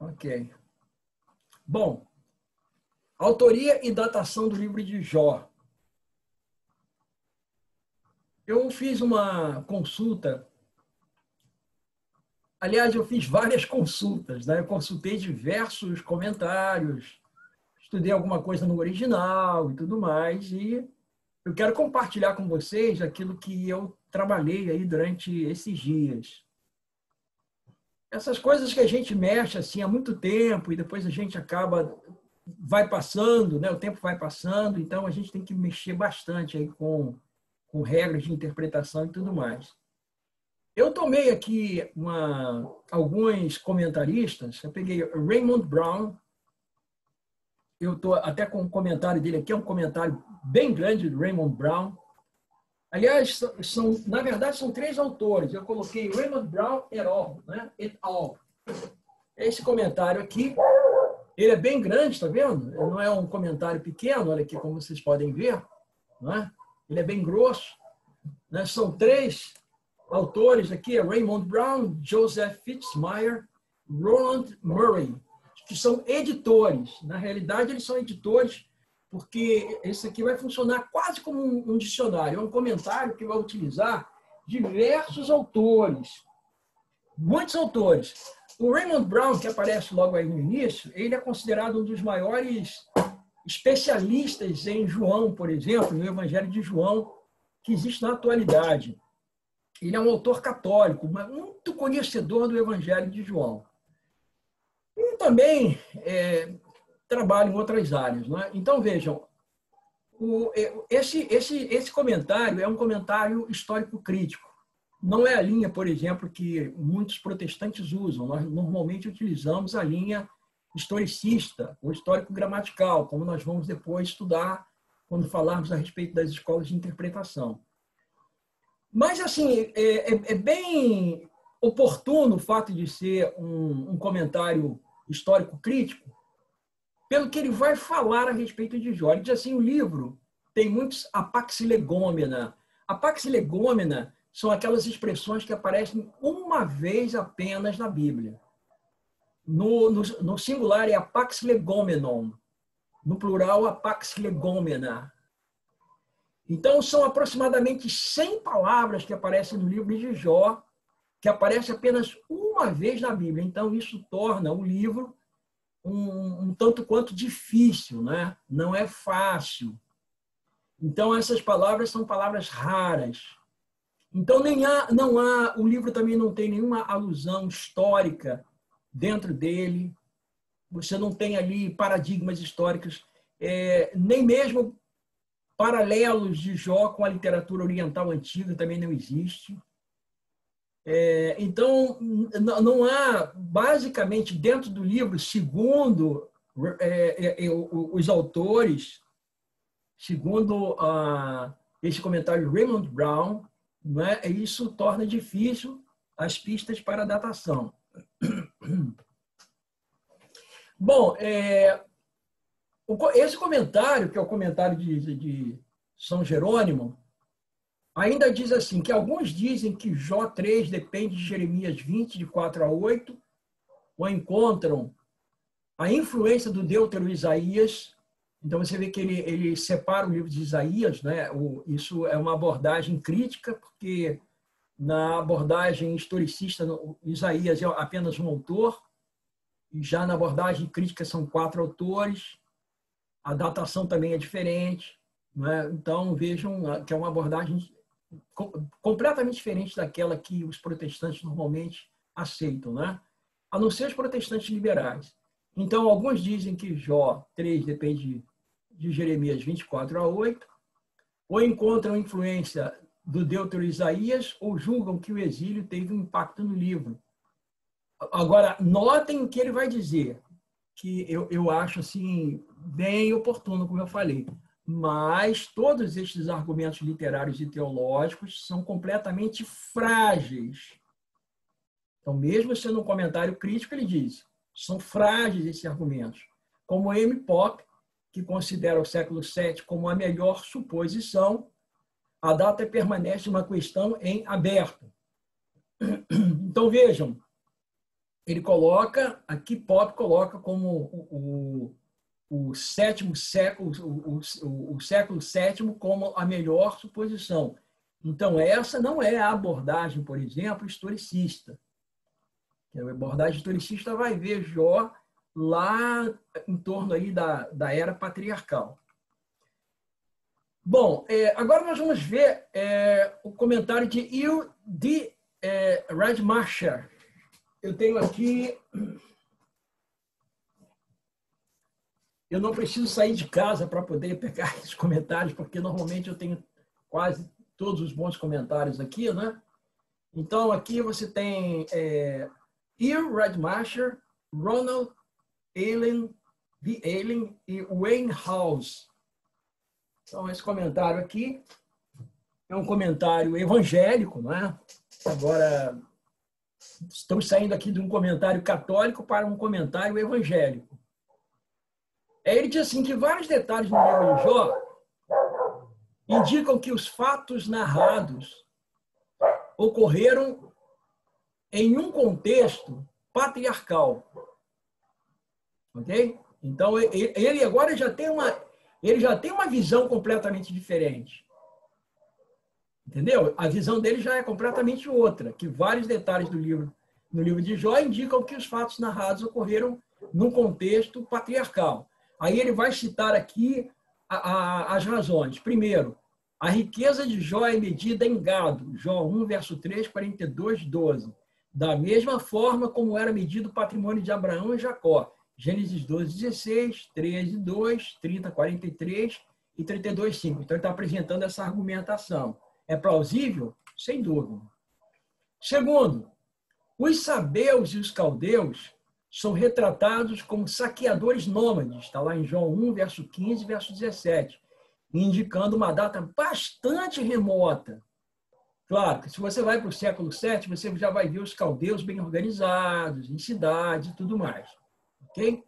Ok. Bom, autoria e datação do livro de Jó. Eu fiz uma consulta. Aliás, eu fiz várias consultas, né? Eu consultei diversos comentários, estudei alguma coisa no original e tudo mais, e eu quero compartilhar com vocês aquilo que eu trabalhei aí durante esses dias. Essas coisas que a gente mexe assim há muito tempo e depois a gente vai passando, né? O tempo vai passando, então a gente tem que mexer bastante aí com regras de interpretação e tudo mais. Eu tomei aqui alguns comentaristas, eu peguei Raymond Brown, eu estou até com um comentário dele aqui, é um comentário bem grande do Raymond Brown. Aliás, na verdade, são três autores. Eu coloquei Raymond Brown et al. Né? Et al. Esse comentário aqui, ele é bem grande, está vendo? Ele não é um comentário pequeno, olha aqui como vocês podem ver. Né? Ele é bem grosso. Né? São três autores aqui, Raymond Brown, Joseph Fitzmyer, Roland Murray, que são editores. Na realidade, eles são editores porque esse aqui vai funcionar quase como um dicionário. É um comentário que vai utilizar diversos autores, muitos autores. O Raymond Brown, que aparece logo aí no início, ele é considerado um dos maiores especialistas em João, por exemplo, no Evangelho de João, que existe na atualidade. Ele é um autor católico, mas muito conhecedor do Evangelho de João. E também trabalha em outras áreas. Né? Então, vejam, esse comentário é um comentário histórico-crítico. Não é a linha, por exemplo, que muitos protestantes usam. Nós normalmente utilizamos a linha historicista ou histórico-gramatical, como nós vamos depois estudar quando falarmos a respeito das escolas de interpretação. Mas, assim, é bem oportuno o fato de ser um comentário histórico-crítico, pelo que ele vai falar a respeito de Jó. Ele diz assim, o livro tem muitos apaxilegômena. Apaxilegômena são aquelas expressões que aparecem uma vez apenas na Bíblia. No singular é apaxilegomenon, no plural apaxilegômena. Então, são aproximadamente 100 palavras que aparecem no livro de Jó, que aparece apenas uma vez na Bíblia. Então, isso torna o livro um tanto quanto difícil, né? Não é fácil. Então, essas palavras são palavras raras. Então, o livro também não tem nenhuma alusão histórica dentro dele. Você não tem ali paradigmas históricos, nem mesmo paralelos de Jó com a literatura oriental antiga também não existe. Então, não há, basicamente, dentro do livro, segundo os autores, segundo esse comentário de Raymond Brown, né, isso torna difícil as pistas para a datação. Bom, esse comentário, que é o comentário de São Jerônimo, ainda diz assim, que alguns dizem que Jó 3 depende de Jeremias 20, de 4 a 8, ou encontram a influência do Deutero Isaías. Então, você vê que ele separa o livro de Isaías, né? Isso é uma abordagem crítica, porque na abordagem historicista, Isaías é apenas um autor, e já na abordagem crítica são 4 autores, a datação também é diferente. Né? Então, vejam que é uma abordagem completamente diferente daquela que os protestantes normalmente aceitam, né? A não ser os protestantes liberais. Então, alguns dizem que Jó 3 depende de Jeremias 24 a 8, ou encontram influência do Deutero Isaías, ou julgam que o exílio teve um impacto no livro. Agora, notem o que ele vai dizer, que eu acho assim, bem oportuno, como eu falei. Mas todos estes argumentos literários e teológicos são completamente frágeis. Então, mesmo sendo um comentário crítico, ele diz, são frágeis esses argumentos. Como M. Pope, que considera o século VII como a melhor suposição, a data permanece uma questão em aberto. Então, vejam, ele coloca, aqui Pope coloca como o sétimo século, o século sétimo como a melhor suposição. Então, essa não é a abordagem, por exemplo, historicista. A abordagem historicista vai ver Jó lá em torno aí da era patriarcal. Bom, agora nós vamos ver o comentário de Il D. Radmacher. Eu tenho aqui... Eu não preciso sair de casa para poder pegar esses comentários, porque normalmente eu tenho quase todos os bons comentários aqui, né? Então, aqui você tem Il Radmacher, Ronald Allen, V. Allen e Wayne House. Então, esse comentário aqui é um comentário evangélico, não é? Agora, estamos saindo aqui de um comentário católico para um comentário evangélico. Ele diz assim que vários detalhes no livro de Jó indicam que os fatos narrados ocorreram em um contexto patriarcal. Ok? Então, ele agora já tem uma visão completamente diferente. Entendeu? A visão dele já é completamente outra, que vários detalhes no livro de Jó indicam que os fatos narrados ocorreram num contexto patriarcal. Aí ele vai citar aqui as razões. Primeiro, a riqueza de Jó é medida em gado. Jó 1, verso 3, 42, 12. Da mesma forma como era medido o patrimônio de Abraão e Jacó. Gênesis 12, 16, 13, 2, 30, 43 e 32, 5. Então, ele está apresentando essa argumentação. É plausível? Sem dúvida. Segundo, os sabeus e os caldeus são retratados como saqueadores nômades. Está lá em Jó 1, verso 15, verso 17, indicando uma data bastante remota. Claro que se você vai para o século VII, você já vai ver os caldeus bem organizados, em cidades e tudo mais. Ok?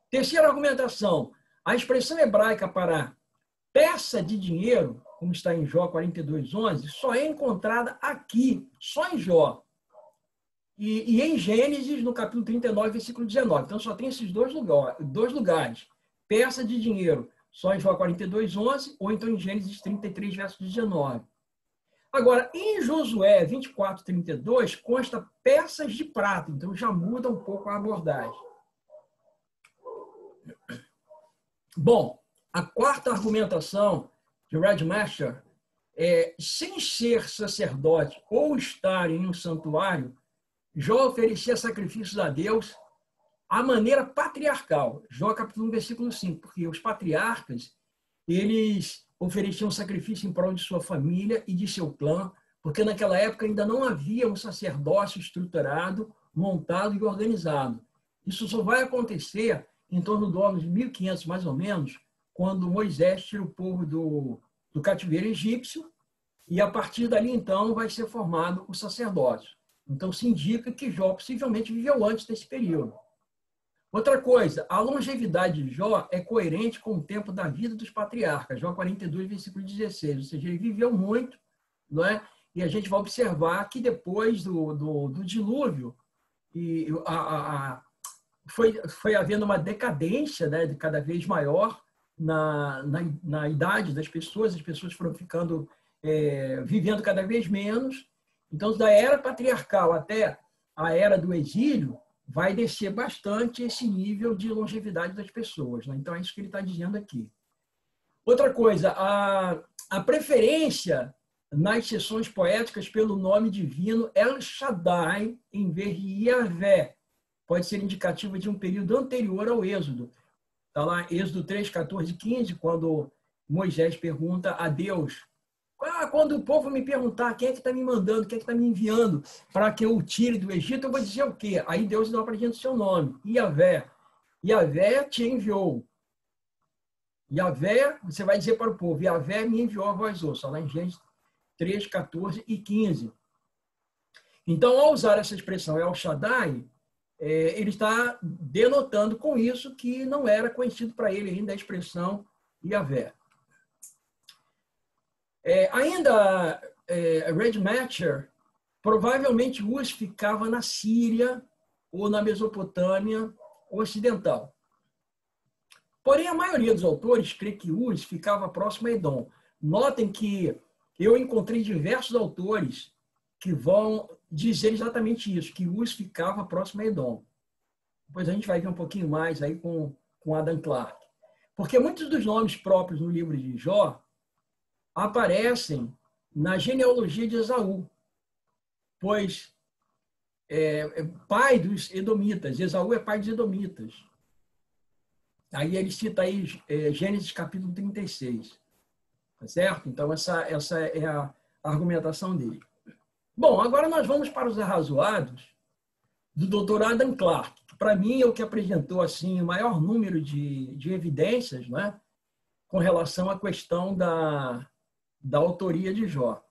Terceira argumentação. A expressão hebraica para peça de dinheiro, como está em Jó 42, 11, só é encontrada aqui, só em Jó. E em Gênesis, no capítulo 39, versículo 19. Então, só tem esses dois lugares. Peça de dinheiro, só em Jó 42, 11, ou então em Gênesis 33, verso 19. Agora, em Josué 24, 32, consta peças de prata. Então, já muda um pouco a abordagem. Bom, a quarta argumentação de Radmacher é, sem ser sacerdote ou estar em um santuário, Jó oferecia sacrifícios a Deus à maneira patriarcal. Jó capítulo 1, versículo 5, porque os patriarcas, eles ofereciam sacrifício em prol de sua família e de seu clã, porque naquela época ainda não havia um sacerdócio estruturado, montado e organizado. Isso só vai acontecer em torno do ano de 1500, mais ou menos, quando Moisés tira o povo do cativeiro egípcio, e a partir dali, então, vai ser formado o sacerdócio. Então, se indica que Jó possivelmente viveu antes desse período. Outra coisa, a longevidade de Jó é coerente com o tempo da vida dos patriarcas. Jó 42, versículo 16. Ou seja, ele viveu muito, não é? E a gente vai observar que depois do dilúvio foi havendo uma decadência, né, de cada vez maior na idade das pessoas. As pessoas foram ficando, vivendo cada vez menos. Então, da era patriarcal até a era do exílio, vai descer bastante esse nível de longevidade das pessoas, né? Então, é isso que ele está dizendo aqui. Outra coisa, a preferência nas seções poéticas pelo nome divino El Shaddai, em vez de Yahvé, pode ser indicativa de um período anterior ao Êxodo. Está lá, Êxodo 3, 14, 15, quando Moisés pergunta a Deus: quando o povo me perguntar quem é que está me mandando, quem é que está me enviando para que eu o tire do Egito, eu vou dizer o quê? Aí Deus dá para a gente o seu nome, Yahvé. Yahvé te enviou. Yahvé, você vai dizer para o povo, Yahvé me enviou a vós outros. Lá em Gênesis 3, 14 e 15. Então, ao usar essa expressão El Shaddai, ele está denotando com isso que não era conhecido para ele ainda a expressão Yahvé. Radmacher provavelmente Uz ficava na Síria ou na Mesopotâmia ocidental. Porém, a maioria dos autores crê que Uz ficava próximo a Edom. Notem que eu encontrei diversos autores que vão dizer exatamente isso, que Uz ficava próximo a Edom. Depois a gente vai ver um pouquinho mais aí com Adam Clarke. Porque muitos dos nomes próprios no livro de Jó aparecem na genealogia de Esaú, pois pai dos edomitas. Esaú é pai dos edomitas. Aí ele cita aí Gênesis capítulo 36. Tá certo? Então, essa é a argumentação dele. Bom, agora nós vamos para os arrazoados do Dr. Adam Clarke, que para mim é o que apresentou assim, o maior número de evidências, né, com relação à questão da autoria de Jó.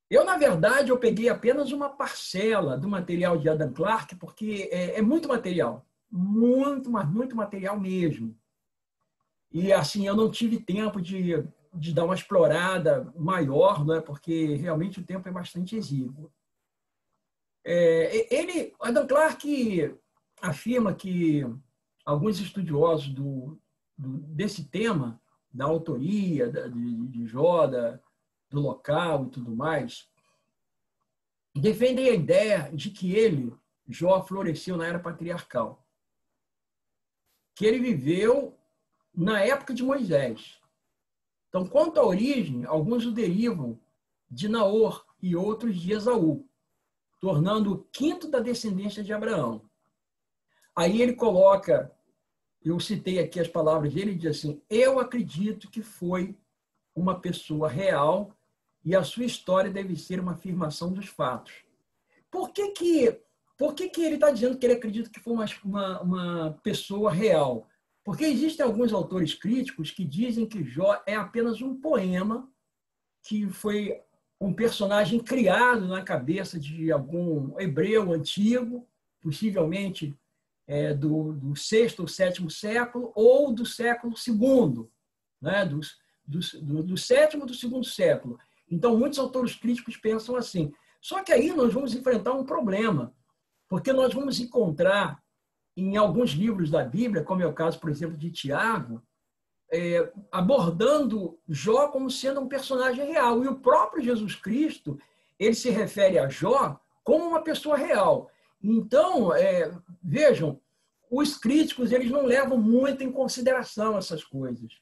Eu, na verdade, eu peguei apenas uma parcela do material de Adam Clarke, porque é muito material. Muito, mas muito material mesmo. E, assim, eu não tive tempo de dar uma explorada maior, né, porque realmente o tempo é bastante exíguo. Adam Clarke afirma que alguns estudiosos desse tema, da autoria de Jó, do local e tudo mais, defendem a ideia de que Jó, floresceu na era patriarcal, que ele viveu na época de Moisés. Então, quanto à origem, alguns o derivam de Naor e outros de Esaú, tornando o quinto da descendência de Abraão. Aí ele coloca, eu citei aqui as palavras dele, ele diz assim: eu acredito que foi uma pessoa real e a sua história deve ser uma afirmação dos fatos. Por que ele está dizendo que ele acredita que foi uma pessoa real? Porque existem alguns autores críticos que dizem que Jó é apenas um poema, que foi um personagem criado na cabeça de algum hebreu antigo, possivelmente do 6º ou 7º século, ou do século II, né? do 7º ou do 2º século. Então, muitos autores críticos pensam assim. Só que aí nós vamos enfrentar um problema, porque nós vamos encontrar em alguns livros da Bíblia, como é o caso, por exemplo, de Tiago, abordando Jó como sendo um personagem real. E o próprio Jesus Cristo, ele se refere a Jó como uma pessoa real. Então, vejam, os críticos eles não levam muito em consideração essas coisas.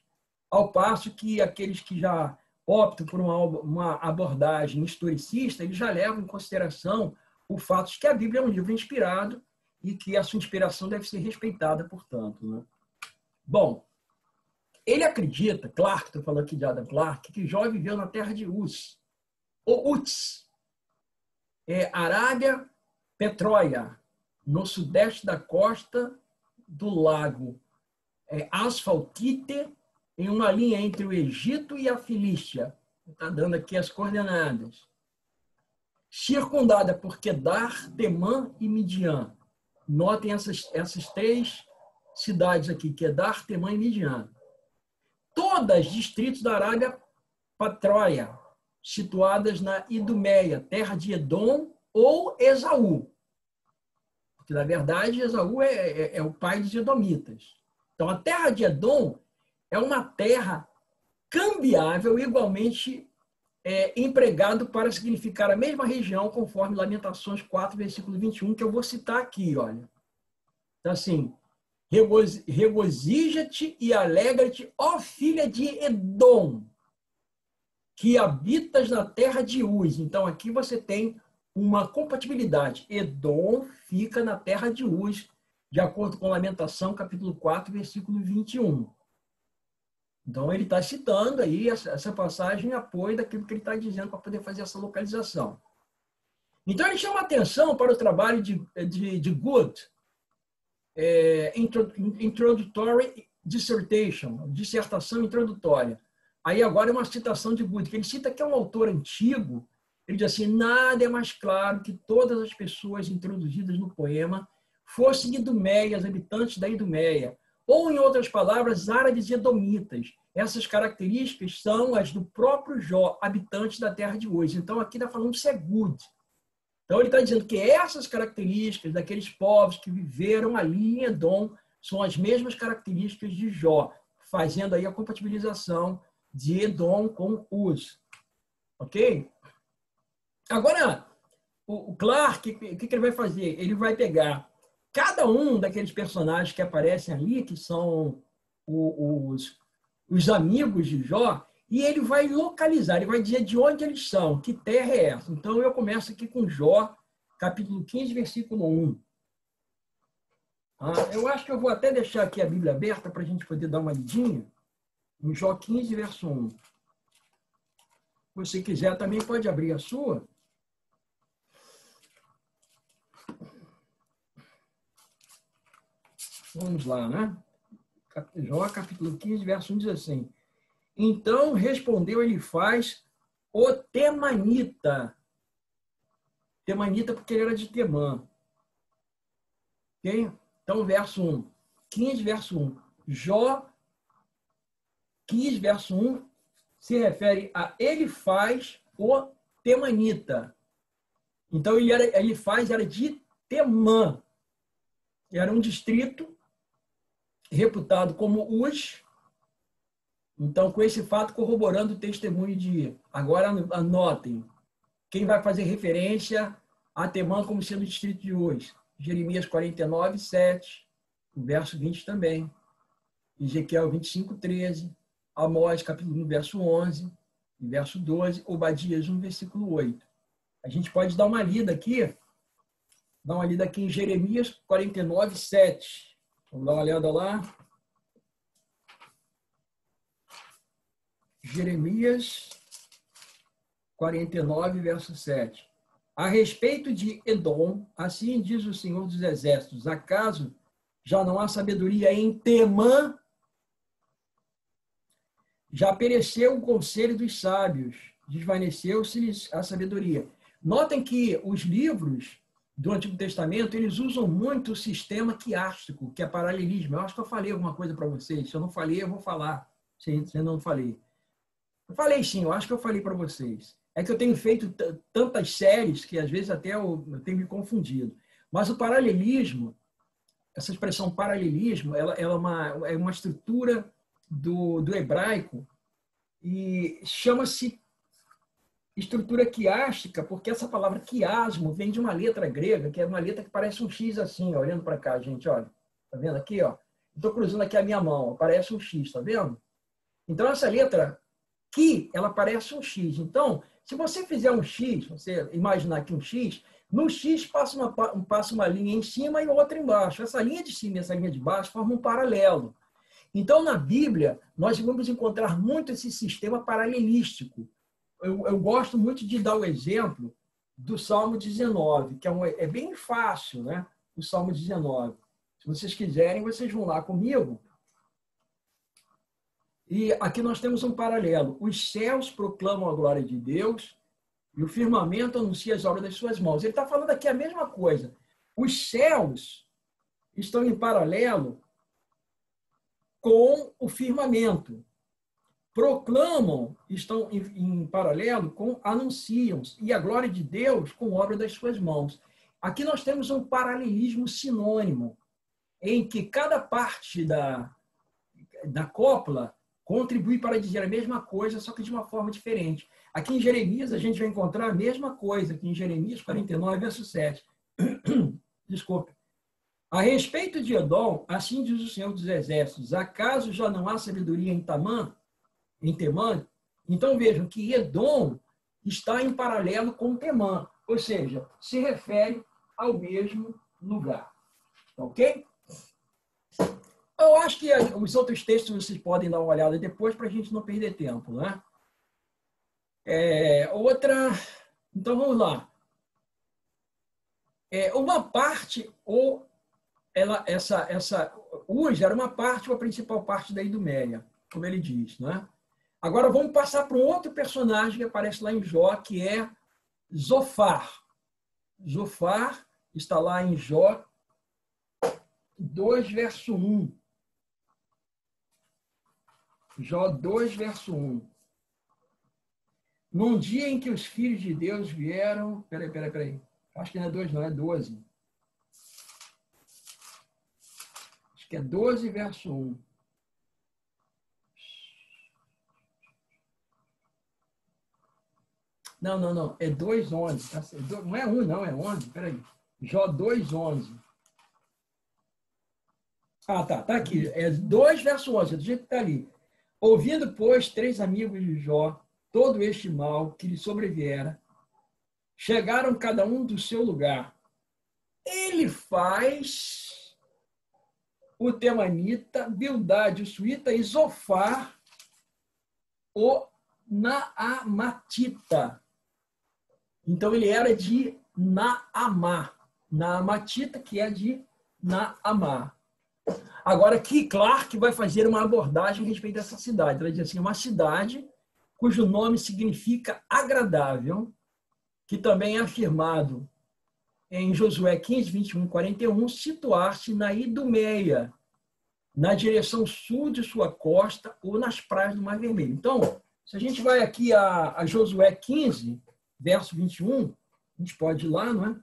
Ao passo que aqueles que já optam por uma abordagem historicista, eles já levam em consideração o fato de que a Bíblia é um livro inspirado e que a sua inspiração deve ser respeitada, portanto. Né? Bom, ele acredita, Clarke, estou falando aqui de Adam Clarke, que Jó viveu na terra de Uz, ou Uts, Arábia Petróia, no sudeste da costa do lago Asfaltite, em uma linha entre o Egito e a Filístia. Está dando aqui as coordenadas. Circundada por Quedar, Temã e Midian. Notem essas três cidades aqui, Quedar, Temã e Midian. Todas distritos da Arábia Patróia, situadas na Idumeia, terra de Edom ou Esaú. Porque, na verdade, Esaú é o pai dos edomitas. Então, a terra de Edom é uma terra cambiável, igualmente empregado para significar a mesma região, conforme Lamentações 4, versículo 21, que eu vou citar aqui, olha. Então, assim, regozija-te e alegra-te, ó filha de Edom, que habitas na terra de Uz. Então, aqui você tem uma compatibilidade. Edom fica na terra de Uz, de acordo com Lamentação, capítulo 4, versículo 21. Então, ele está citando aí essa passagem em apoio daquilo que ele está dizendo para poder fazer essa localização. Então, ele chama atenção para o trabalho de Good, Introductory Dissertation, dissertação introdutória. Aí agora é uma citação de Good, que ele cita que é um autor antigo. Ele diz assim: nada é mais claro que todas as pessoas introduzidas no poema fossem idumeias, habitantes da Idumeia, ou, em outras palavras, árabes e edomitas. Essas características são as do próprio Jó, habitante da terra de Uz. Então, aqui está falando de Segud. Então, ele está dizendo que essas características daqueles povos que viveram ali em Edom são as mesmas características de Jó, fazendo aí a compatibilização de Edom com Uz. Ok? Agora, o Clark, o que ele vai fazer? Ele vai pegar cada um daqueles personagens que aparecem ali, que são os amigos de Jó, e ele vai localizar, ele vai dizer de onde eles são, que terra é essa. Então, eu começo aqui com Jó, capítulo 15, versículo 1. Eu acho que eu vou até deixar aqui a Bíblia aberta para a gente poder dar uma lidinha. Em Jó 15, verso 1. Se você quiser, também pode abrir a sua. Vamos lá, né? Jó, capítulo 15, verso 1 diz assim: Então respondeu Elifaz, o temanita. Temanita porque ele era de Temã. Ok? Então, verso 1. 15, verso 1. Jó 15, verso 1 se refere a Elifaz, o temanita. Então, Elifaz era de Temã. Era um distrito reputado como Uz. Então, com esse fato corroborando o testemunho de... Agora, anotem. Quem vai fazer referência a Temã como sendo o distrito de Uz? Jeremias 49, 7. O verso 20 também. Ezequiel 25, 13. Amós, capítulo 1, verso 11. Verso 12. Obadias 1, versículo 8. A gente pode dar uma lida aqui. Dar uma lida aqui em Jeremias 49, 7. Vamos dar uma olhada lá. Jeremias 49, verso 7. A respeito de Edom, assim diz o Senhor dos Exércitos, acaso já não há sabedoria em Temã? Já pereceu o conselho dos sábios, desvaneceu-se a sabedoria. Notem que os livros do Antigo Testamento, eles usam muito o sistema quiástico, que é paralelismo. Eu acho que eu falei alguma coisa para vocês. Se eu não falei, eu vou falar. Se eu não falei. Eu falei sim, eu acho que eu falei para vocês. É que eu tenho feito tantas séries que às vezes até eu tenho me confundido. Mas o paralelismo, essa expressão paralelismo, ela é uma estrutura do hebraico e chama-se estrutura quiástica, porque essa palavra quiasmo vem de uma letra grega, que é uma letra que parece um X assim, ó, olhando para cá, gente, olha. Tá vendo aqui, ó? Estou cruzando aqui a minha mão, parece um X, tá vendo? Então, essa letra que ela parece um X. Então, se você fizer um X, você imaginar aqui um X, no X passa uma linha em cima e outra embaixo. Essa linha de cima e essa linha de baixo formam um paralelo. Então, na Bíblia, nós vamos encontrar muito esse sistema paralelístico. Eu gosto muito de dar o exemplo do Salmo 19, que é bem fácil, né? O Salmo 19. Se vocês quiserem, vocês vão lá comigo. E aqui nós temos um paralelo. Os céus proclamam a glória de Deus e o firmamento anuncia as obras das suas mãos. Ele está falando aqui a mesma coisa. Os céus estão em paralelo com o firmamento. Proclamam, estão em paralelo com anunciam, e a glória de Deus com obra das suas mãos. Aqui nós temos um paralelismo sinônimo, em que cada parte da copla contribui para dizer a mesma coisa, só que de uma forma diferente. Aqui em Jeremias, a gente vai encontrar a mesma coisa, aqui em Jeremias 49, verso 7. Desculpe. A respeito de Edom, assim diz o Senhor dos Exércitos, acaso já não há sabedoria em Temã? Então vejam que Edom está em paralelo com Temã, ou seja, se refere ao mesmo lugar. Ok? Eu acho que os outros textos vocês podem dar uma olhada depois para a gente não perder tempo, né? Então vamos lá. Uma parte ou essa Uz era uma parte ou a principal parte da Idumeia, como ele diz, né? Agora vamos passar para um outro personagem que aparece lá em Jó, que é Zofar. Zofar está lá em Jó 2, verso 1. Jó 2, verso 1. Num dia em que os filhos de Deus vieram... Peraí. Acho que não é 2, não, é 12. Acho que é 12, verso 1. Não, não, não. É 2:11. Tá? Não é 1, não, é 11. Peraí. Jó 2:11. Ah, tá. Tá aqui. É 2, verso 11. Do jeito que está ali. Ouvindo, pois, 3 amigos de Jó todo este mal que lhe sobreviera, chegaram cada um do seu lugar. Ele faz o temanita, Bildade, o suíta, e Zofar, o naamatita. Então, ele era de Naamá. Naamatita, que é de Naamá. Agora, aqui, Clark vai fazer uma abordagem a respeito dessa cidade. Ela diz assim, uma cidade cujo nome significa agradável, que também é afirmado em Josué 15, 21, 41, situar-se na Idumeia, na direção sul de sua costa ou nas praias do Mar Vermelho. Então, se a gente vai aqui a Josué 15, verso 21, a gente pode ir lá, não é?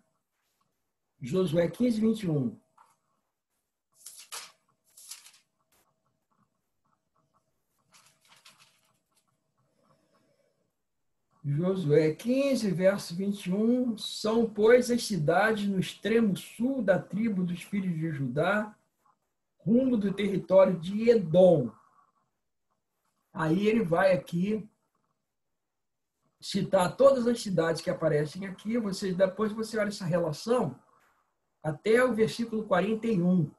Josué 15, 21. Josué 15, verso 21, são, pois, as cidades no extremo sul da tribo dos filhos de Judá, rumo do território de Edom. Aí ele vai aqui citar todas as cidades que aparecem aqui, depois você olha essa relação até o versículo 41.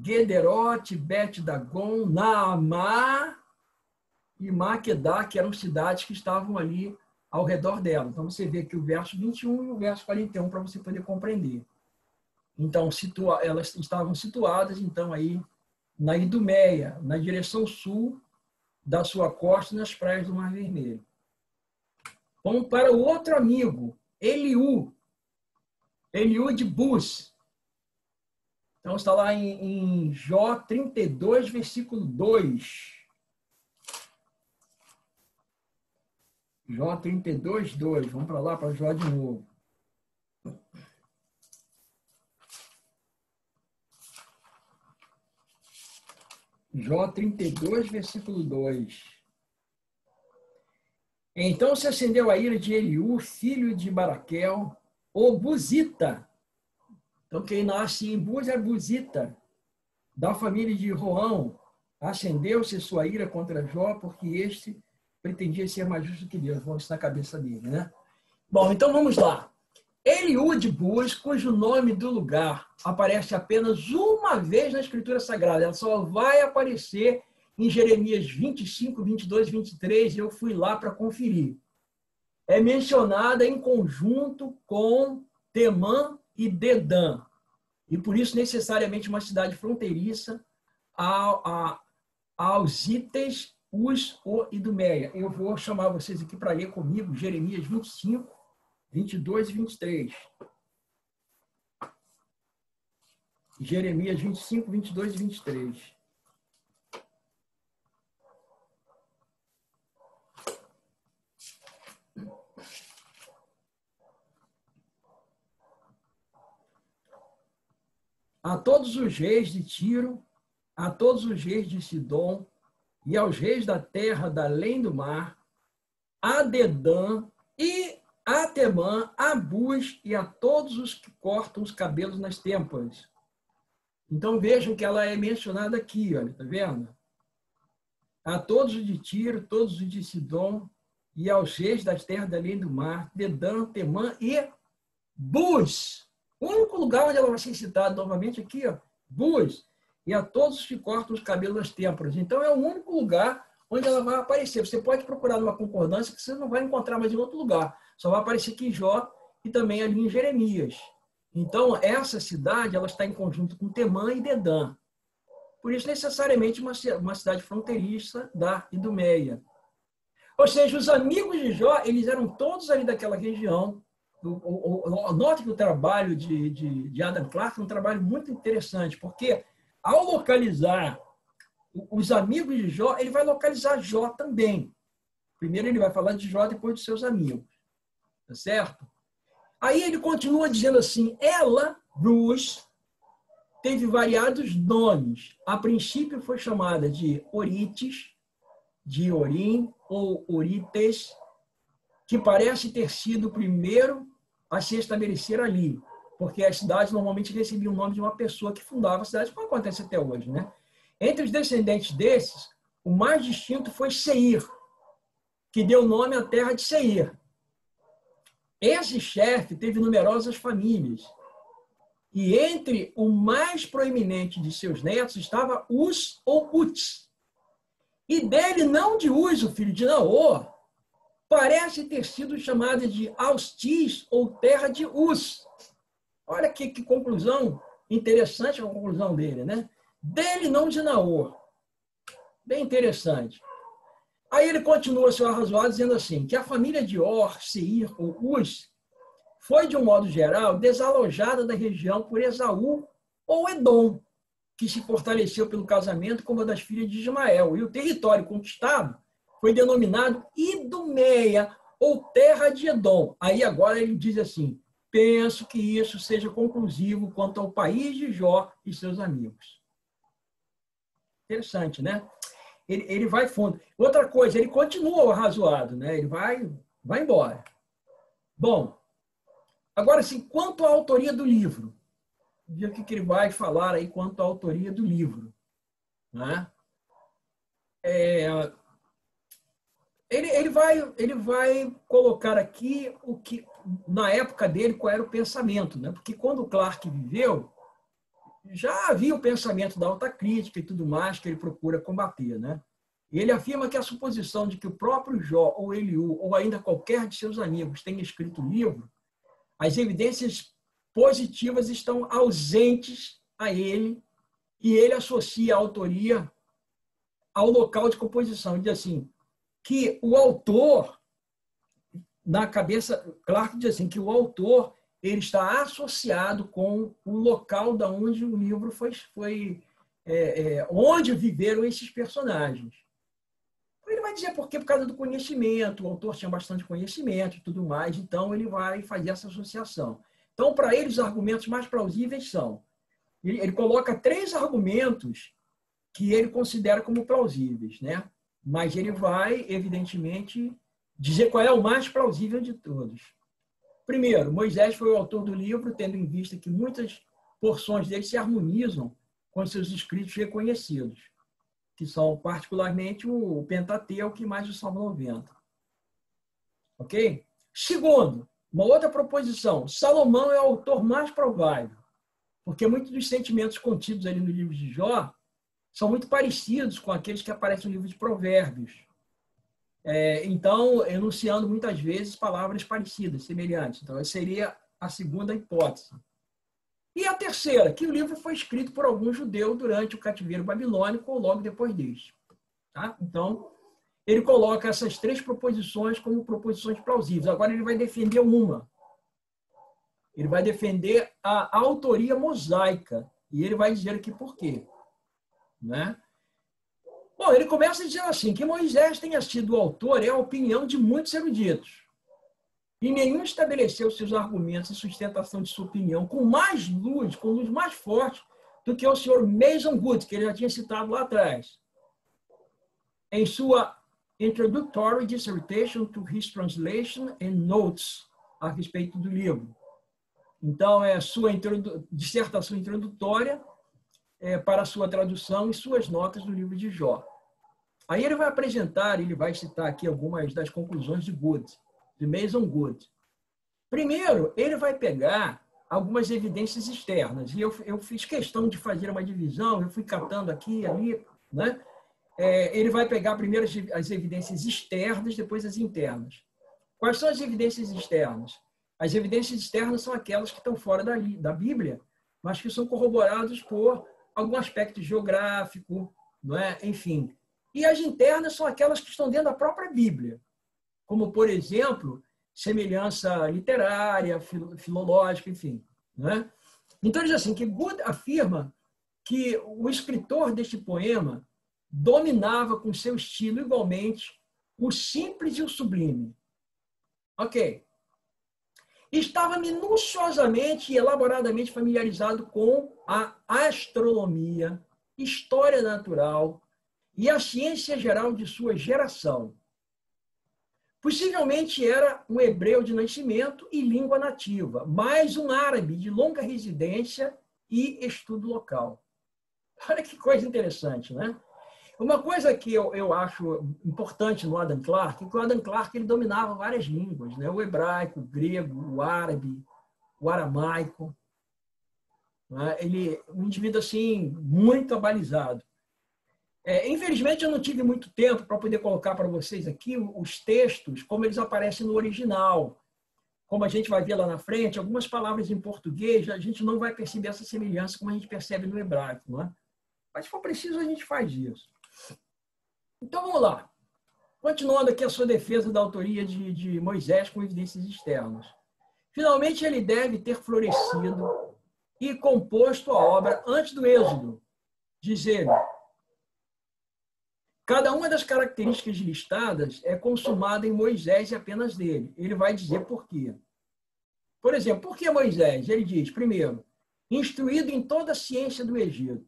Gederote, Bet-Dagon, Naamá e Maquedá, que eram cidades que estavam ali ao redor dela. Então, você vê aqui o verso 21 e o verso 41 para você poder compreender. Então, elas estavam situadas, então, aí na Idumeia, na direção sul da sua costa, nas praias do Mar Vermelho. Vamos para o outro amigo, Eliú de Bus. Então, está lá em Jó 32, versículo 2. Jó 32, 2. Vamos para lá, para Jó de novo. Jó 32, versículo 2. Então se acendeu a ira de Eliú, filho de Baraquel, o Buzita. Então quem nasce em Buz é Buzita, da família de Roão. Acendeu-se sua ira contra Jó, porque este pretendia ser mais justo que Deus. Vamos na cabeça dele, né? Bom, então vamos lá. Eliú de Buz, cujo nome do lugar aparece apenas uma vez na Escritura Sagrada. Ela só vai aparecer em Jeremias 25, 22, 23. Eu fui lá para conferir. É mencionada em conjunto com Temã e Dedã. E por isso, necessariamente, uma cidade fronteiriça aos itens, Uz, O e Idumeia. Eu vou chamar vocês aqui para ler comigo Jeremias 25, 22 e 23. Jeremias 25, 22 e 23. A todos os reis de Tiro, a todos os reis de Sidom, e aos reis da terra da além do mar, a Dedã e a Temã, a Buz e a todos os que cortam os cabelos nas têmporas. Então vejam que ela é mencionada aqui, olha, tá vendo? A todos os de Tiro, todos os de Sidom, e aos reis das terras da além do mar, Dedã, Temã e Buz. O único lugar onde ela vai ser citada novamente aqui, ó, Buz, e a todos os que cortam os cabelos das têmporas. Então é o único lugar onde ela vai aparecer. Você pode procurar numa concordância que você não vai encontrar mais em outro lugar. Só vai aparecer aqui em Jó e também ali em Jeremias. Então, essa cidade ela está em conjunto com Temã e Dedã. Por isso, necessariamente, uma cidade fronteiriça da Idumeia. Ou seja, os amigos de Jó, eles eram todos ali daquela região. Note que o trabalho de Adam Clarke é um trabalho muito interessante, porque ao localizar os amigos de Jó, ele vai localizar Jó também. Primeiro ele vai falar de Jó, depois de seus amigos. tá certo? Aí ele continua dizendo assim, ela, Bruce, teve variados nomes. A princípio foi chamada de Orites, de Orim ou Orites, que parece ter sido o primeiro a se estabelecer ali, porque as cidades normalmente recebiam o nome de uma pessoa que fundava a cidade, como acontece até hoje, né? Entre os descendentes desses, o mais distinto foi Seir, que deu nome à terra de Seir. Esse chefe teve numerosas famílias, e entre o mais proeminente de seus netos estava Uz ou Uts. E dele, não de Uz, o filho de Naor, parece ter sido chamada de Austis ou terra de Uz. Olha que conclusão interessante a conclusão dele, né? Dele, não de Naor. Bem interessante. Aí ele continua seu arrazoado dizendo assim, que a família de Or, Seir ou Uz foi, de um modo geral, desalojada da região por Esaú ou Edom, que se fortaleceu pelo casamento com uma das filhas de Ismael. E o território conquistado foi denominado Idumeia, ou terra de Edom. Aí agora ele diz assim, penso que isso seja conclusivo quanto ao país de Jó e seus amigos. Interessante, né? Ele vai fundo. Outra coisa, ele continua o arrazoado, né? Ele vai embora. Bom, agora sim, quanto à autoria do livro, ver o que ele vai falar aí quanto à autoria do livro, né? Ele vai colocar aqui o que, na época dele, qual era o pensamento, né? Porque quando o Clarke viveu, já havia o pensamento da alta crítica e tudo mais que ele procura combater, né? E ele afirma que a suposição de que o próprio Jó ou Eliú, ou ainda qualquer de seus amigos, tenha escrito o livro, as evidências positivas estão ausentes a ele, e ele associa a autoria ao local de composição. Ele diz assim, que o autor, na cabeça, Clarke diz assim, que o autor ele está associado com o local da onde o livro foi onde viveram esses personagens. Ele vai dizer por quê? Por causa do conhecimento, o autor tinha bastante conhecimento e tudo mais, então ele vai fazer essa associação. Então, para ele, os argumentos mais plausíveis são, ele coloca 3 argumentos que ele considera como plausíveis, né? Mas ele vai, evidentemente, dizer qual é o mais plausível de todos. Primeiro, Moisés foi o autor do livro, tendo em vista que muitas porções dele se harmonizam com seus escritos reconhecidos, que são particularmente o Pentateuco e mais o Salmo 90. Ok? Segundo, uma outra proposição, Salomão é o autor mais provável, porque muitos dos sentimentos contidos ali no livro de Jó são muito parecidos com aqueles que aparecem no livro de Provérbios. Então, enunciando muitas vezes palavras parecidas, semelhantes. Então, essa seria a segunda hipótese. E a terceira, que o livro foi escrito por algum judeu durante o cativeiro babilônico ou logo depois disso. Tá? Então, ele coloca essas 3 proposições como proposições plausíveis. Agora, ele vai defender uma. Ele vai defender a autoria mosaica. E ele vai dizer aqui por quê. Né? Bom, ele começa dizendo assim, que Moisés tenha sido o autor é a opinião de muitos eruditos. E nenhum estabeleceu seus argumentos e sustentação de sua opinião com luz mais forte do que o senhor Mason Good, que ele já tinha citado lá atrás, em sua Introductory Dissertation to His Translation and Notes a respeito do livro. Então, é a sua dissertação introdutória para a sua tradução e suas notas do livro de Jó. Aí ele vai apresentar, ele vai citar aqui algumas das conclusões de Good, de Mason Good. Primeiro, ele vai pegar algumas evidências externas, e eu fiz questão de fazer uma divisão, eu fui catando aqui e ali, né? Ele vai pegar primeiro as evidências externas, depois as internas. Quais são as evidências externas? As evidências externas são aquelas que estão fora da Bíblia, mas que são corroboradas por algum aspecto geográfico, não é? Enfim. E as internas são aquelas que estão dentro da própria Bíblia, como, por exemplo, semelhança literária, filológica, enfim. Não é? Então, ele diz assim, que Good afirma que o escritor deste poema dominava com seu estilo igualmente o simples e o sublime. Ok. estava minuciosamente e elaboradamente familiarizado com a astronomia, história natural e a ciência geral de sua geração. Possivelmente era um hebreu de nascimento e língua nativa, mas um árabe de longa residência e estudo local. Olha que coisa interessante, né? Uma coisa que eu acho importante no Adam Clarke é que o Adam Clarke ele dominava várias línguas, né? O hebraico, o grego, o árabe, o aramaico. Né? Ele um indivíduo assim muito abalizado. Infelizmente, eu não tive muito tempo para poder colocar para vocês aqui os textos, como eles aparecem no original. Como a gente vai ver lá na frente, algumas palavras em português, a gente não vai perceber essa semelhança como a gente percebe no hebraico. Não é? Mas, se for preciso, a gente faz isso. Então, vamos lá. Continuando aqui a sua defesa da autoria de Moisés com evidências externas. Finalmente, ele deve ter florescido e composto a obra antes do Êxodo, diz ele. Cada uma das características listadas é consumada em Moisés e apenas dele. Ele vai dizer por quê. Por exemplo, por que Moisés? Ele diz, primeiro, instruído em toda a ciência do Egito.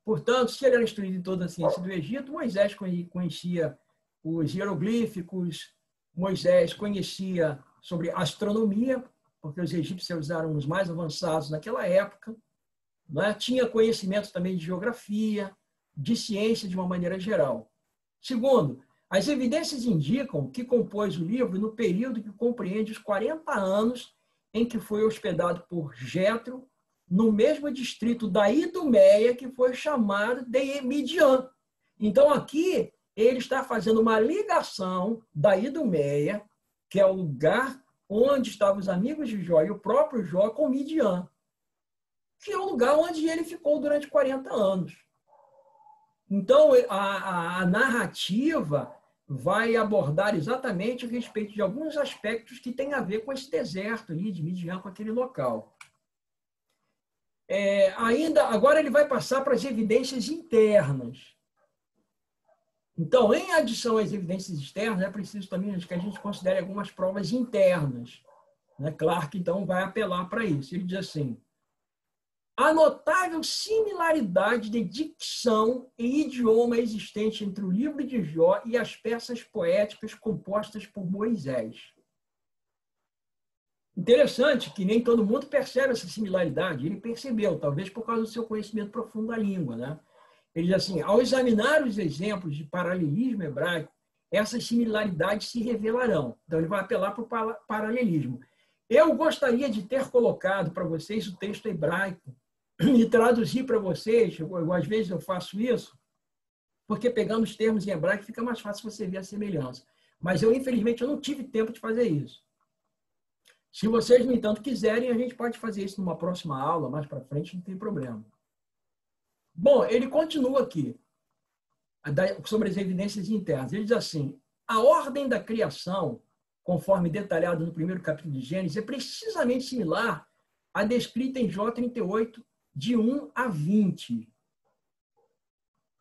Portanto, se ele era instruído em toda a ciência do Egito, Moisés conhecia os hieroglíficos, Moisés conhecia sobre astronomia, porque os egípcios eram os mais avançados naquela época, né? Tinha conhecimento também de geografia, de ciência de uma maneira geral. Segundo, as evidências indicam que compôs o livro no período que compreende os 40 anos em que foi hospedado por Jétro, no mesmo distrito da Idumeia, que foi chamado de Midian. Então, aqui, ele está fazendo uma ligação da Idumeia, que é o lugar onde estavam os amigos de Jó e o próprio Jó, com Midian, que é o lugar onde ele ficou durante 40 anos. Então, a narrativa vai abordar exatamente a respeito de alguns aspectos que têm a ver com esse deserto ali de Midian, com aquele local. Agora ele vai passar para as evidências internas. Então, em adição às evidências externas, é preciso também que a gente considere algumas provas internas. Né? Clarke, então, vai apelar para isso. Ele diz assim, a notável similaridade de dicção e idioma existente entre o livro de Jó e as peças poéticas compostas por Moisés. Interessante que nem todo mundo percebe essa similaridade. Ele percebeu, talvez por causa do seu conhecimento profundo da língua. Né? Ele diz assim, ao examinar os exemplos de paralelismo hebraico, essas similaridades se revelarão. Então, ele vai apelar para o paralelismo. Eu gostaria de ter colocado para vocês o texto hebraico e traduzir para vocês, às vezes eu faço isso, porque pegando os termos em hebraico fica mais fácil você ver a semelhança. Mas infelizmente, eu não tive tempo de fazer isso. Se vocês, no entanto, quiserem, a gente pode fazer isso numa próxima aula, mais para frente, não tem problema. Bom, ele continua aqui, sobre as evidências internas. Ele diz assim, a ordem da criação, conforme detalhado no primeiro capítulo de Gênesis, é precisamente similar à descrita em Jó 38, de 1 a 20.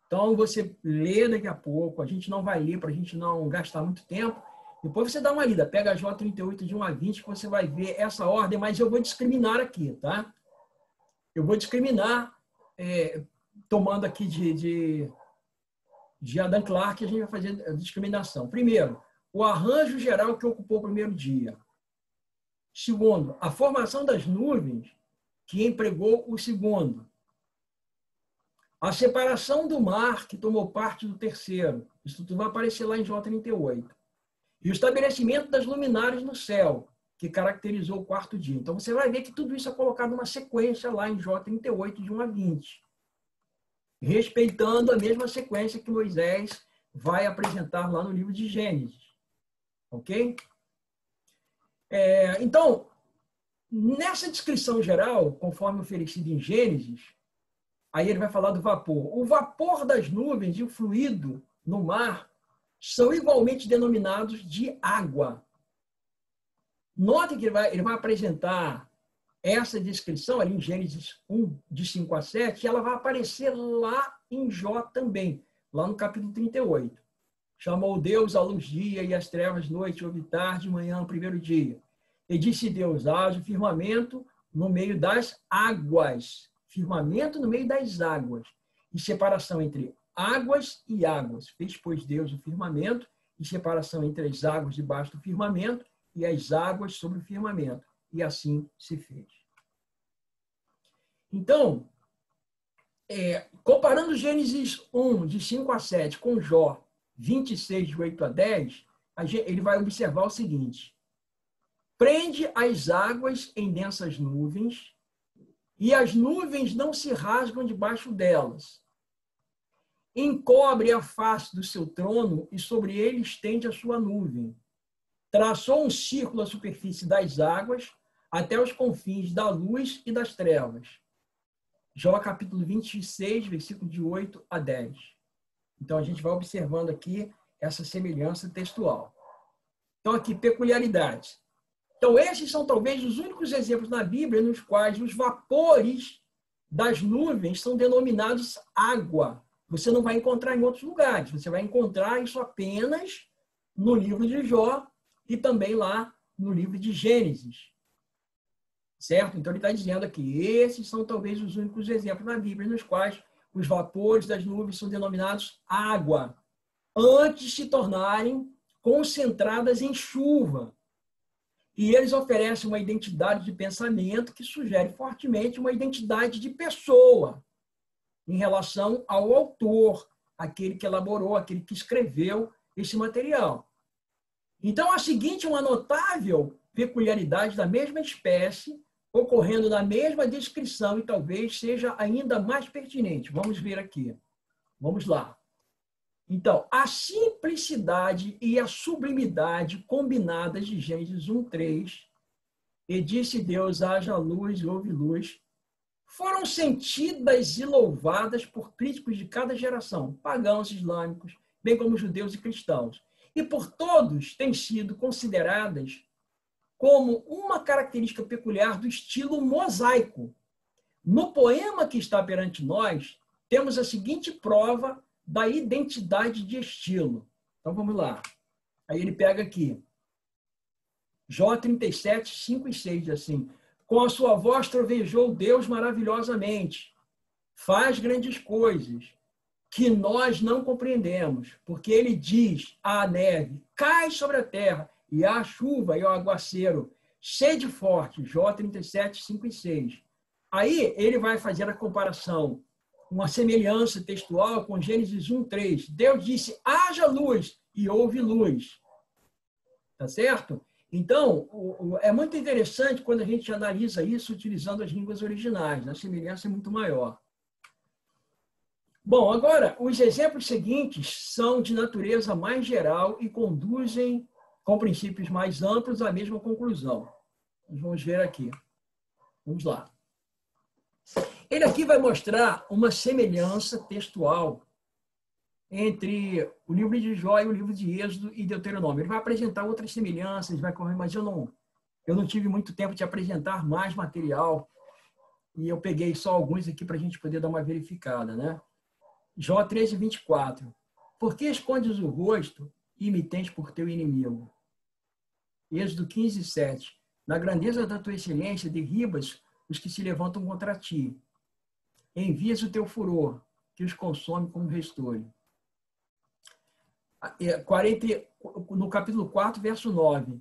Então, você lê daqui a pouco, a gente não vai ler para a gente não gastar muito tempo. Depois você dá uma lida, pega Jó 38, de 1 a 20, que você vai ver essa ordem, mas eu vou discriminar aqui, tá? Eu vou discriminar, tomando aqui de Adam Clarke, a gente vai fazer a discriminação. Primeiro, o arranjo geral que ocupou o primeiro dia. Segundo, a formação das nuvens que empregou o segundo. A separação do mar, que tomou parte do terceiro. Isso tudo vai aparecer lá em Jó 38. E o estabelecimento das luminárias no céu, que caracterizou o quarto dia. Então, você vai ver que tudo isso é colocado numa sequência lá em Jó 38, de 1 a 20. Respeitando a mesma sequência que Moisés vai apresentar lá no livro de Gênesis. Ok? Então, nessa descrição geral, conforme oferecido em Gênesis, aí ele vai falar do vapor. O vapor das nuvens e o fluido no mar são igualmente denominados de água. Note que ele vai apresentar essa descrição ali em Gênesis 1, de 5 a 7, e ela vai aparecer lá em Jó também, lá no capítulo 38. Chamou Deus a luz dia e as trevas noite, houve tarde e manhã, o primeiro dia. E disse Deus, haja firmamento no meio das águas. Firmamento no meio das águas. E separação entre águas e águas. Fez, pois, Deus o firmamento, e separação entre as águas debaixo do firmamento e as águas sobre o firmamento. E assim se fez. Então, comparando Gênesis 1, de 5 a 7, com Jó 26, de 8 a 10, ele vai observar o seguinte: prende as águas em densas nuvens, e as nuvens não se rasgam debaixo delas. Encobre a face do seu trono, e sobre ele estende a sua nuvem. Traçou um círculo à superfície das águas, até os confins da luz e das trevas. Jó capítulo 26, versículo de 8 a 10. Então, a gente vai observando aqui essa semelhança textual. Então, aqui, peculiaridades. Então, esses são talvez os únicos exemplos na Bíblia nos quais os vapores das nuvens são denominados água. Você não vai encontrar em outros lugares. Você vai encontrar isso apenas no livro de Jó e também lá no livro de Gênesis. Certo? Então, ele está dizendo aqui, esses são talvez os únicos exemplos na Bíblia nos quais os vapores das nuvens são denominados água, antes de se tornarem concentradas em chuva. E eles oferecem uma identidade de pensamento que sugere fortemente uma identidade de pessoa em relação ao autor, aquele que elaborou, aquele que escreveu esse material. Então, a seguinte é uma notável peculiaridade da mesma espécie, ocorrendo na mesma descrição e talvez seja ainda mais pertinente. Vamos ver aqui. Vamos lá. Então, a simplicidade e a sublimidade combinadas de Gênesis 1:3, e disse Deus, haja luz e houve luz, foram sentidas e louvadas por críticos de cada geração, pagãos, islâmicos, bem como judeus e cristãos. E por todos têm sido consideradas como uma característica peculiar do estilo mosaico. No poema que está perante nós, temos a seguinte prova da identidade de estilo. Então, vamos lá. Aí ele pega aqui. Jó 37, 5 e 6, diz assim: com a sua voz trovejou Deus maravilhosamente, faz grandes coisas que nós não compreendemos, porque ele diz à neve, cai sobre a terra, e à chuva e ao aguaceiro, sede forte, Jó 37, 5 e 6. Aí ele vai fazer a comparação, uma semelhança textual com Gênesis 1:3. Deus disse, haja luz, e houve luz. Tá certo? Então, é muito interessante quando a gente analisa isso utilizando as línguas originais. A semelhança é muito maior. Bom, agora, os exemplos seguintes são de natureza mais geral e conduzem, com princípios mais amplos, à mesma conclusão. Nós vamos ver aqui. Vamos lá. Ele aqui vai mostrar uma semelhança textual entre o livro de Jó e o livro de Êxodo e Deuteronômio. Ele vai apresentar outras semelhanças, vai correr, mas eu não tive muito tempo de apresentar mais material e eu peguei só alguns aqui para a gente poder dar uma verificada, né? Jó 13, 24. Por que escondes o rosto e me tens por teu inimigo? Êxodo 15, 7. Na grandeza da tua excelência, derribas os que se levantam contra ti. Envias o teu furor, que os consome como restolho. No capítulo 4, verso 9.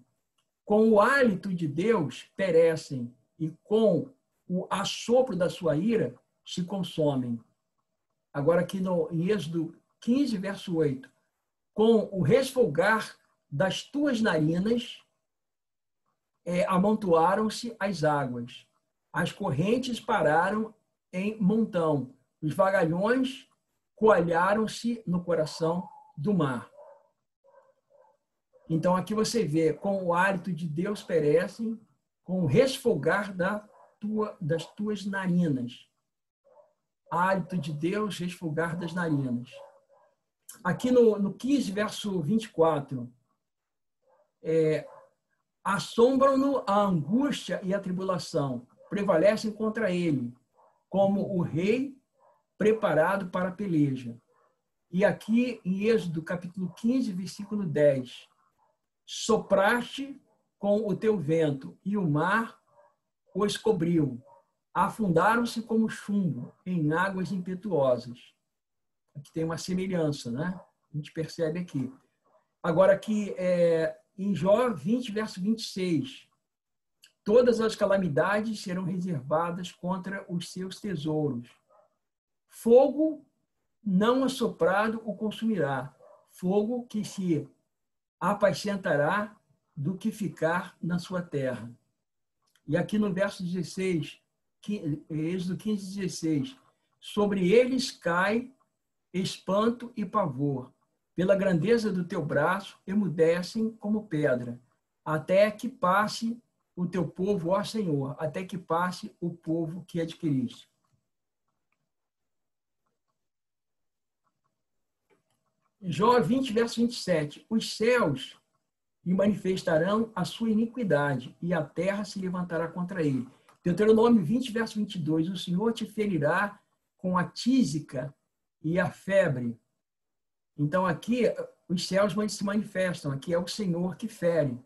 Com o hálito de Deus perecem, e com o assopro da sua ira se consomem. Agora aqui em Êxodo 15, verso 8. Com o resfolgar das tuas narinas, amontoaram-se as águas. As correntes pararam em montão. Os vagalhões coalharam-se no coração do mar. Então, aqui você vê, com o hálito de Deus perecem, com o resfolgar das tuas narinas. Hálito de Deus, resfolgar das narinas. Aqui no 15, verso 24, assombram-no a angústia e a tribulação, prevalecem contra ele, como o rei preparado para a peleja. E aqui em Êxodo, capítulo 15, versículo 10, sopraste com o teu vento, e o mar os cobriu. Afundaram-se como chumbo em águas impetuosas. Aqui tem uma semelhança, né? A gente percebe aqui. Agora, aqui, em Jó 20, verso 26, todas as calamidades serão reservadas contra os seus tesouros. Fogo não assoprado o consumirá. Fogo que se apacentará do que ficar na sua terra. E aqui no verso 16, Êxodo 15, 16, sobre eles cai espanto e pavor. Pela grandeza do teu braço, emudecem como pedra, até que passe o teu povo, ó Senhor, até que passe o povo que adquiriste. Jó 20, verso 27. Os céus lhe manifestarão a sua iniquidade, e a terra se levantará contra ele. Deuteronômio 20, verso 22. O Senhor te ferirá com a tísica e a febre. Então, aqui, os céus se manifestam. Aqui é o Senhor que fere.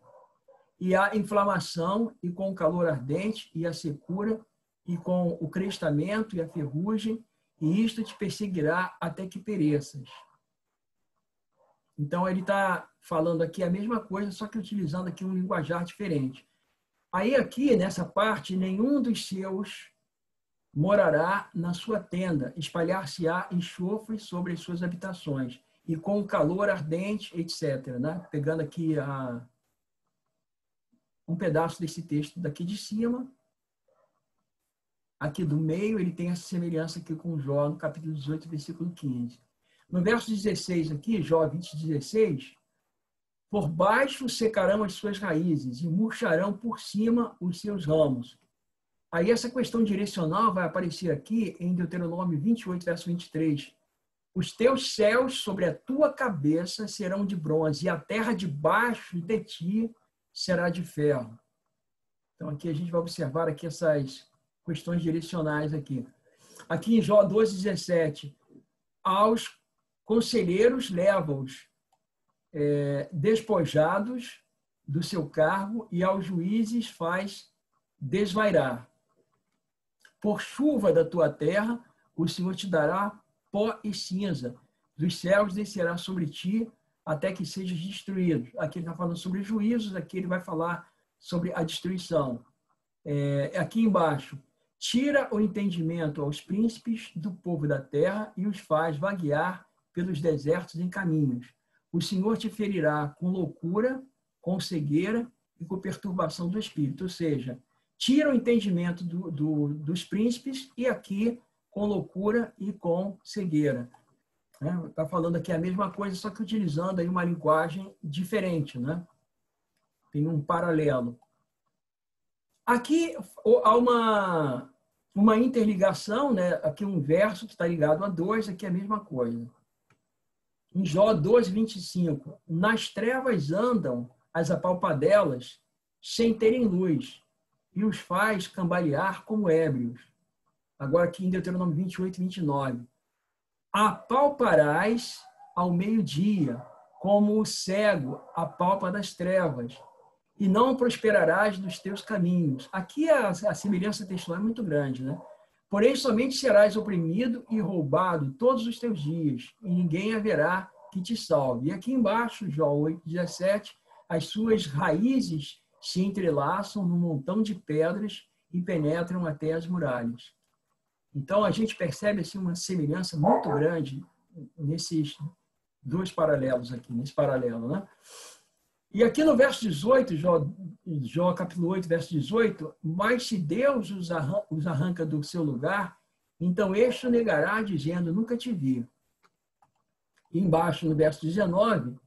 E a inflamação, e com o calor ardente, e a secura, e com o crestamento e a ferrugem, e isto te perseguirá até que pereças. Então, ele está falando aqui a mesma coisa, só que utilizando aqui um linguajar diferente. Aí, aqui, nessa parte, nenhum dos seus morará na sua tenda, espalhar-se-á enxofre sobre as suas habitações, e com calor ardente, etc. Né? Pegando aqui um pedaço desse texto daqui de cima, aqui do meio, ele tem essa semelhança aqui com Jó, no capítulo 18, versículo 15. No verso 16 aqui, Jó 20, 16, por baixo secarão as suas raízes e murcharão por cima os seus ramos. Aí essa questão direcional vai aparecer aqui em Deuteronômio 28, verso 23. Os teus céus sobre a tua cabeça serão de bronze, e a terra debaixo de ti será de ferro. Então aqui a gente vai observar aqui essas questões direcionais aqui. Aqui em Jó 12, 17, aos conselheiros leva-os despojados do seu cargo, e aos juízes faz desvairar. Por chuva da tua terra, o Senhor te dará pó e cinza. Dos céus descerá sobre ti, até que sejas destruído. Aqui ele está falando sobre juízos, aqui ele vai falar sobre a destruição. Aqui embaixo, tira o entendimento aos príncipes do povo da terra e os faz vaguear pelos desertos em caminhos. O Senhor te ferirá com loucura, com cegueira e com perturbação do espírito. Ou seja, tira o entendimento dos príncipes, e aqui com loucura e com cegueira. Está falando aqui a mesma coisa, só que utilizando aí uma linguagem diferente. Né? Tem um paralelo. Aqui há uma interligação, né? Aqui um verso que está ligado a dois, aqui é a mesma coisa. Em Jó 12, 25, nas trevas andam as apalpadelas sem terem luz, e os faz cambalear como ébrios. Agora aqui em Deuteronômio 28, 29. Apalparás ao meio-dia, como o cego apalpa das trevas, e não prosperarás nos teus caminhos. Aqui a semelhança textual é muito grande, né? Porém, somente serás oprimido e roubado todos os teus dias, e ninguém haverá que te salve. E aqui embaixo, Jó 8, 17, as suas raízes se entrelaçam num montão de pedras e penetram até as muralhas. Então, a gente percebe assim, uma semelhança muito grande nesses dois paralelos aqui, nesse paralelo, né? E aqui no verso 18, Jó capítulo 8, verso 18, mas se Deus os arranca do seu lugar, então este o negará, dizendo, nunca te vi. E embaixo, no verso 19,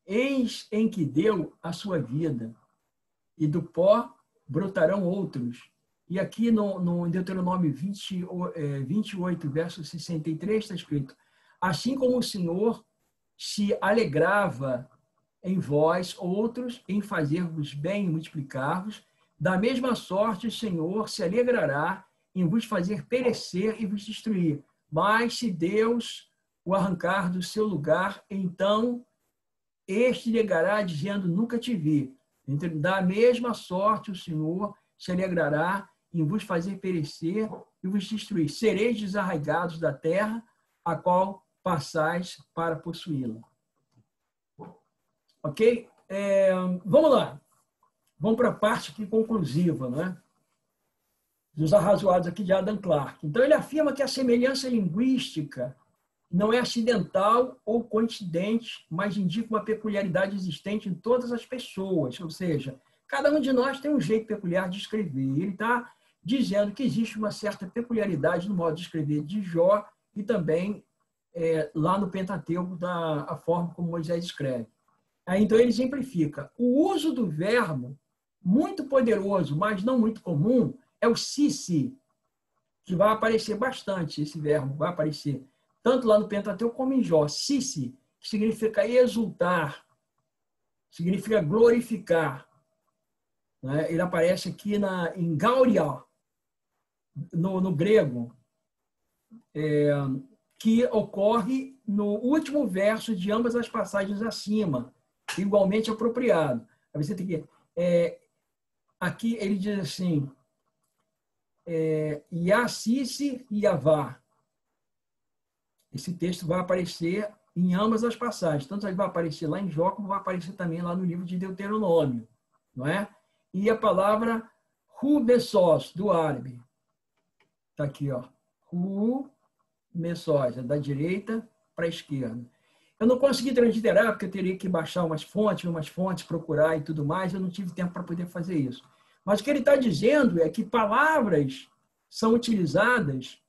eis em que deu a sua vida, e do pó brotarão outros. E aqui no Deuteronômio 28, verso 63, está escrito, assim como o Senhor se alegrava em vós, outros, em fazer-vos bem e multiplicar-vos, da mesma sorte o Senhor se alegrará em vos fazer perecer e vos destruir. Mas se Deus o arrancar do seu lugar, então este negará, dizendo, nunca te vi. Da mesma sorte o Senhor se alegrará em vos fazer perecer e vos destruir. Sereis desarraigados da terra, a qual passais para possuí-la. Ok? Vamos lá. Vamos para a parte aqui conclusiva, né? Dos arrazoados aqui de Adam Clarke. Então, ele afirma que a semelhança linguística não é acidental ou coincidente, mas indica uma peculiaridade existente em todas as pessoas. Ou seja, cada um de nós tem um jeito peculiar de escrever. Ele está dizendo que existe uma certa peculiaridade no modo de escrever de Jó e também lá no Pentateuco, a forma como Moisés escreve. Aí, então, ele exemplifica. O uso do verbo, muito poderoso, mas não muito comum, é o si, que vai aparecer bastante, esse verbo vai aparecer tanto lá no Pentateuco como em Jó. Si, que significa exultar, significa glorificar. Né? Ele aparece aqui em Gauria, no grego, que ocorre no último verso de ambas as passagens acima, igualmente apropriado. Aí você tem que... aqui ele diz assim, Yassisi e Yavá. Esse texto vai aparecer em ambas as passagens. Tanto ele vai aparecer lá em Jó, como vai aparecer também lá no livro de Deuteronômio. Não é? E a palavra Hu-Messos, do árabe. Está aqui, ó. Hu-Messos, da direita para a esquerda. Eu não consegui transliterar, porque eu teria que baixar umas fontes, procurar e tudo mais. Eu não tive tempo para poder fazer isso. Mas o que ele está dizendo é que palavras são utilizadas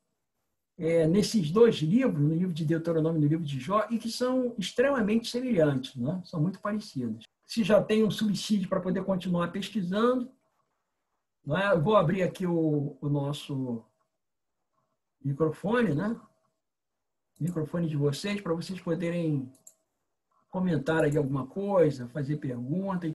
nesses dois livros, no livro de Deuteronômio e no livro de Jó, e que são extremamente semelhantes, né? São muito parecidas. Se já tem um subsídio para poder continuar pesquisando, não é? Eu vou abrir aqui o nosso microfone, né? Microfone de vocês, para vocês poderem comentar aí alguma coisa, fazer pergunta.